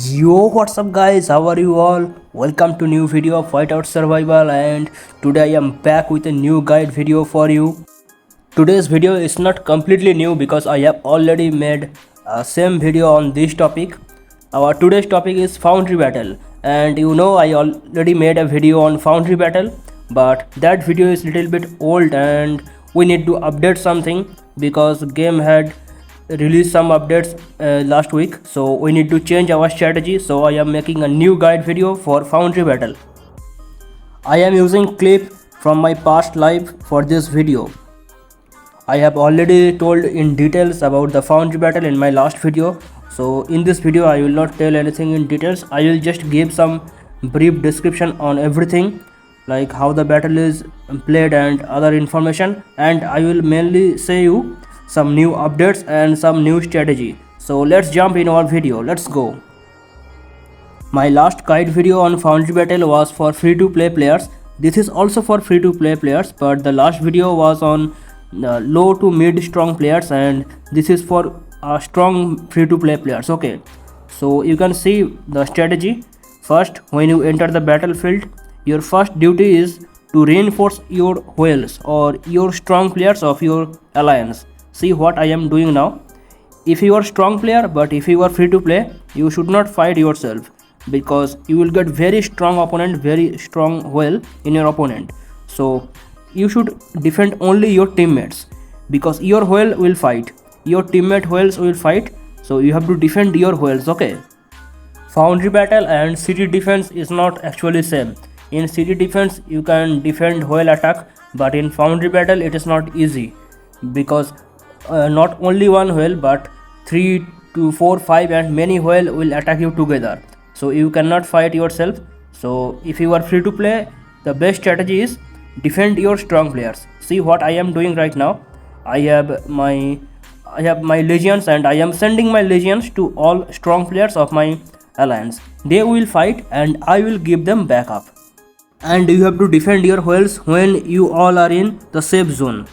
Yo, what's up guys, how are you all? Welcome to new video of Whiteout Survival, and today I am back with a new guide video for you. Today's video is not completely new because I have already made a same video on this topic. Our today's topic is Foundry Battle, and you know I already made a video on Foundry Battle, but that video is little bit old and we need to update something because game had released some updates last week, so we need to change our strategy. So I am making a new guide video for Foundry Battle. I am using clip from my past live for this video. I have already told in details about the Foundry Battle in my last video, so in this video I will not tell anything in details. I will just give some brief description on everything, like how the battle is played and other information, and I will mainly say you some new updates and some new strategy. So let's jump in our video. Let's go. My last guide video on Foundry Battle was for free to play players. This is also for free to play players, but the last video was on low to mid strong players, and this is for strong free to play players. Okay, so you can see the strategy. First, when you enter the battlefield, your first duty is to reinforce your whales or your strong players of your alliance. See what I am doing now. If you are strong player, but if you are free to play, you should not fight yourself, because you will get very strong opponent, very strong whale in your opponent. So you should defend only your teammates, because your whale will fight, your teammate whales will fight, so you have to defend your whales. Okay, Foundry Battle and city defense is not actually same. In city defense you can defend whale attack, but in Foundry Battle it is not easy, because not only one whale but 3 to 4 5 and many whale will attack you together, so you cannot fight yourself. So if you are free to play, the best strategy is defend your strong players. See what I am doing right now. I have my legions, and I am sending my legions to all strong players of my alliance. They will fight and I will give them backup, and you have to defend your whales when you all are in the safe zone,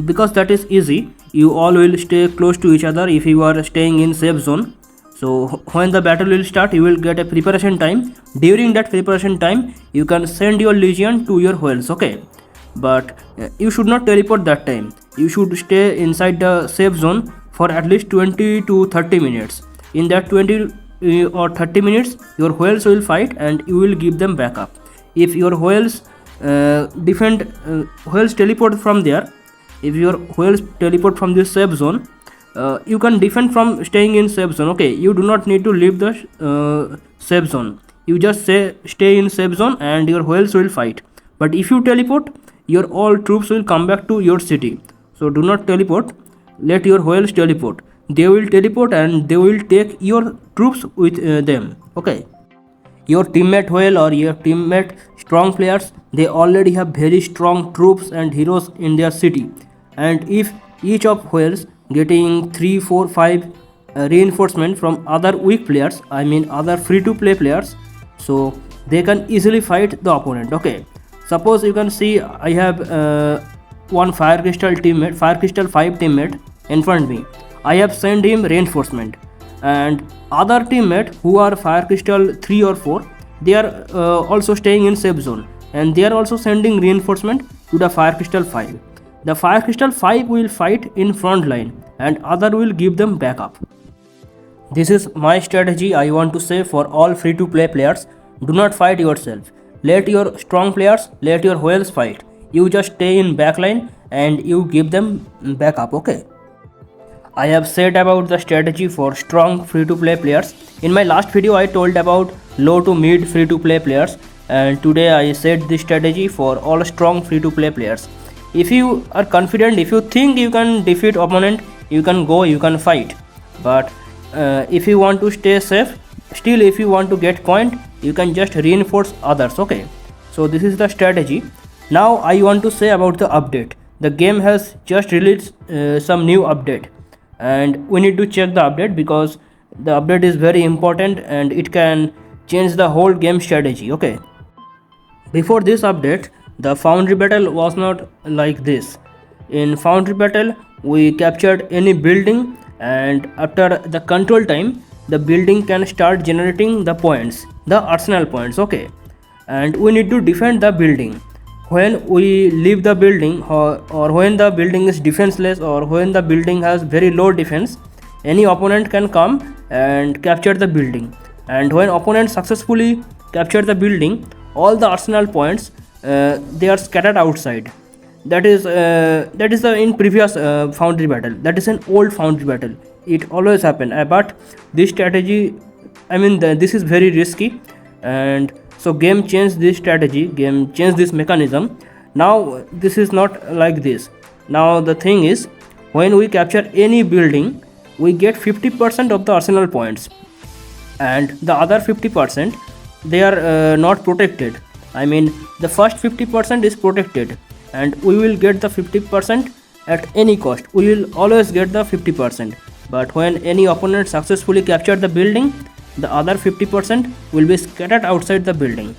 because that is easy. You all will stay close to each other if you are staying in safe zone. So when the battle will start, you will get a preparation time. During that preparation time you can send your legion to your whales. Okay, but you should not teleport that time. You should stay inside the safe zone for at least 20 to 30 minutes. In that 20 or 30 minutes your whales will fight and you will give them backup. If your whales whales teleport from there, if your whales teleport from this safe zone, you can defend from staying in safe zone. Okay, you do not need to leave the safe zone. You just stay in safe zone and your whales will fight. But if you teleport, your all troops will come back to your city. So do not teleport, let your whales teleport. They will teleport and they will take your troops with them. Okay, your teammate whale or your teammate strong players, they already have very strong troops and heroes in their city, and if each of whales getting 3 4 5 reinforcement from other weak players, I mean other free to play players, so they can easily fight the opponent. Okay, suppose you can see I have one fire crystal 5 teammate in front of me. I have sent him reinforcement, and other teammate who are fire crystal 3 or 4, they are also staying in safe zone, and they are also sending reinforcement to the fire crystal 5. The fire crystal 5 will fight in front line and other will give them backup. This is my strategy I want to say for all free to play players. Do not fight yourself. Let your strong players, let your whales fight. You just stay in backline and you give them backup. Okay, I have said about the strategy for strong free to play players. In my last video I told about low to mid free to play players, and today I said this strategy for all strong free to play players. If you are confident, if you think you can defeat opponent, you can go, you can fight. But if you want to stay safe, still if you want to get point, you can just reinforce others. Okay, so this is the strategy. Now I want to say about the update. The game has just released some new update, and we need to check the update because the update is very important and it can change the whole game strategy. Okay, before this update, the Foundry Battle was not like this. In Foundry Battle we captured any building, and after the control time the building can start generating the points, the arsenal points, okay. And we need to defend the building. When we leave the building, or when the building is defenseless, or when the building has very low defense, any opponent can come and capture the building. And when opponent successfully capture the building, all the arsenal points they are scattered outside. That is the in previous foundry battle. That is an old foundry battle. It always happen, but this strategy, I mean this is very risky, and so game changed this strategy, game changed this mechanism. Now this is not like this. Now the thing is, when we capture any building, we get 50% of the arsenal points, and the other 50% they are not protected. I mean the first 50% is protected, and we will get the 50% at any cost. We will always get the 50%, but when any opponent successfully capture the building, the other 50% will be scattered outside the building.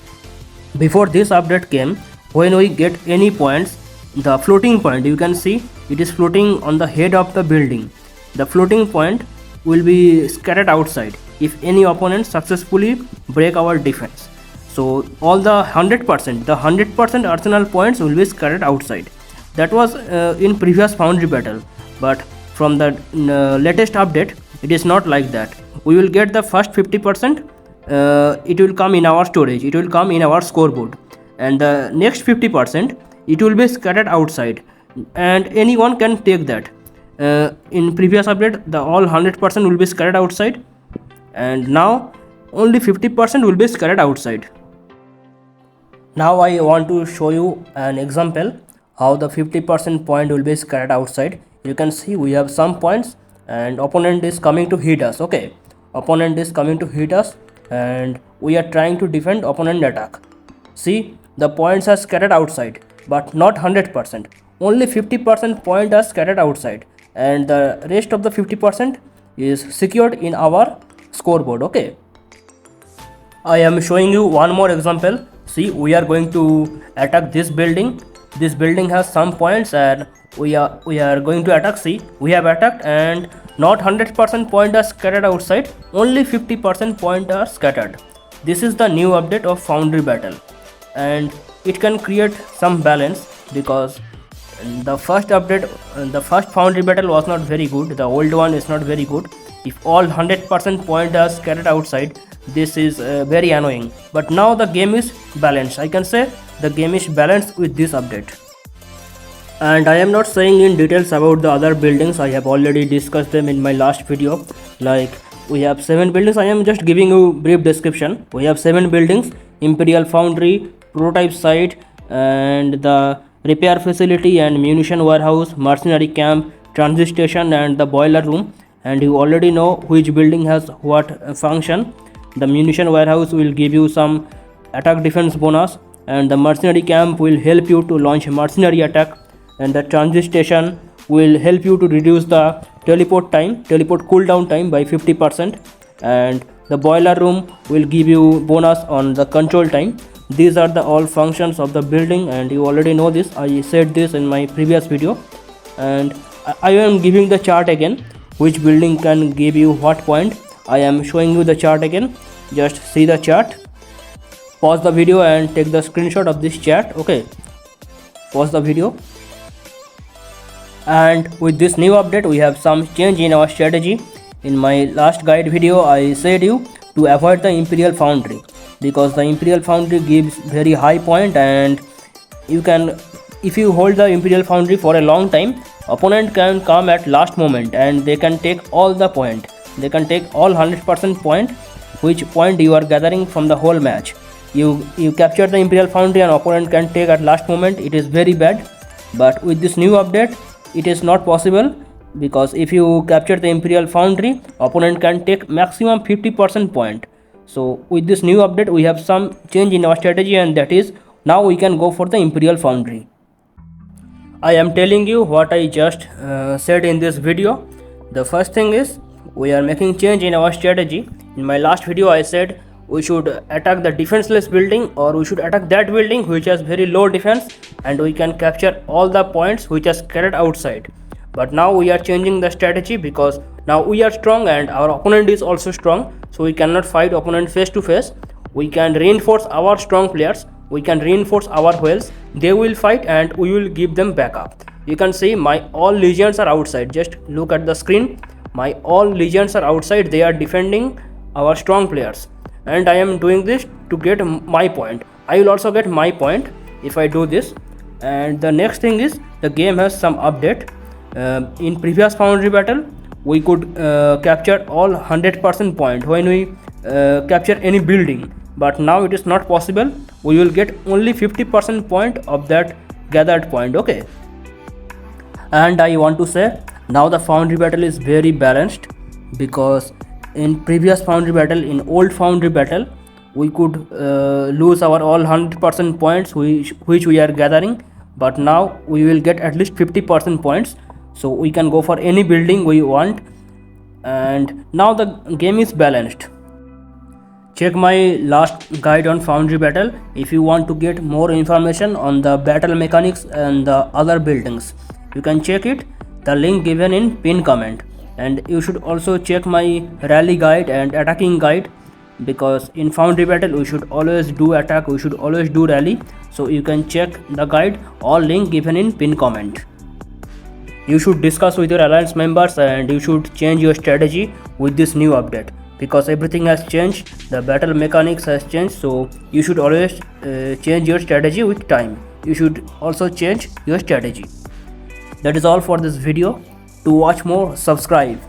Before this update came, when we get any points, the floating point, you can see it is floating on the head of the building. The floating point will be scattered outside if any opponent successfully break our defense. So all the 100% arsenal points will be scattered outside. That was in previous foundry battle, but from the latest update, it is not like that. We will get the first 50%, it will come in our storage, it will come in our scoreboard, and the next 50% it will be scattered outside, and anyone can take that. In previous update, the all 100% will be scattered outside, and now only 50% will be scattered outside. Now I want to show you an example how the 50% point will be scattered outside. You can see we have some points, and opponent is coming to hit us, okay. Opponent is coming to hit us, and we are trying to defend opponent attack. See, the points are scattered outside, but not 100%. Only 50% point are scattered outside, and the rest of the 50% is secured in our scoreboard, okay. I am showing you one more example. See, we are going to attack this building. This building has some points, and we are going to attack. See, we have attacked, and not 100% point are scattered outside, only 50% point are scattered. This is the new update of Foundry Battle, and it can create some balance, because the first update, the first Foundry Battle was not very good. The old one is not very good. If all 100% point are scattered outside, this is very annoying. But now the game is balanced. I can say the game is balanced with this update. And I am not saying in details about the other buildings. I have already discussed them in my last video. Like, we have 7 buildings. I am just giving you brief description. We have 7 buildings: Imperial Foundry, prototype site, and the repair facility and munition warehouse, mercenary camp, transit station, and the boiler room. And you already know which building has what function. The munition warehouse will give you some attack defense bonus, and the mercenary camp will help you to launch mercenary attack, and the transit station will help you to reduce the teleport cooldown time by 50%, and the boiler room will give you bonus on the control time. These are the all functions of the building, and you already know this. I said this in my previous video, and I am giving the chart again, which building can give you what point. I am showing you the chart again. Just see the chart, pause the video and take the screenshot of this chart, okay. Pause the video. And with this new update, we have some change in our strategy. In my last guide video, I said you to avoid the Imperial Foundry, because the Imperial Foundry gives very high point, and you can, if you hold the Imperial Foundry for a long time, opponent can come at last moment and they can take all the point. They can take all 100% point, which point you are gathering from the whole match. You capture the Imperial Foundry and opponent can take at last moment. It is very bad. But with this new update, it is not possible, because if you capture the Imperial Foundry, opponent can take maximum 50% point. So with this new update, we have some change in our strategy, and that is now we can go for the Imperial Foundry. I am telling you what I just said in this video. The first thing is, we are making change in our strategy. In my last video, I said we should attack the defenseless building, or we should attack that building which has very low defense, and we can capture all the points which are scattered outside. but now we are changing the strategy because now we are strong and our opponent is also strong, so we cannot fight opponent face to face. We can reinforce our strong players, we can reinforce our whales, they will fight and we will give them backup. You can see my all legions are outside, just look at the screen, my all legions are outside, they are defending our strong players, and I am doing this to get my point. I will also get my point if I do this. And the next thing is the game has some update. In previous Foundry Battle we could capture all 100% point when we capture any building, but now it is not possible. We will get only 50% point of that gathered point. Okay, and I want to say now the Foundry Battle is very balanced, because in previous Foundry Battle, in old Foundry Battle, we could lose our all 100% points which we are gathering, but now we will get at least 50% points, so we can go for any building we want, and now the game is balanced. Check my last guide on Foundry Battle if you want to get more information on the battle mechanics and the other buildings. You can check it, the link given in pinned comment. And you should also check my rally guide and attacking guide, because in Foundry Battle we should always do attack, we should always do rally. So you can check the guide, all link given in pinned comment. You should discuss with your alliance members and you should change your strategy with this new update, because everything has changed, the battle mechanics has changed, so you should always change your strategy with time. You should also change your strategy. That is all for this video. To watch more, subscribe.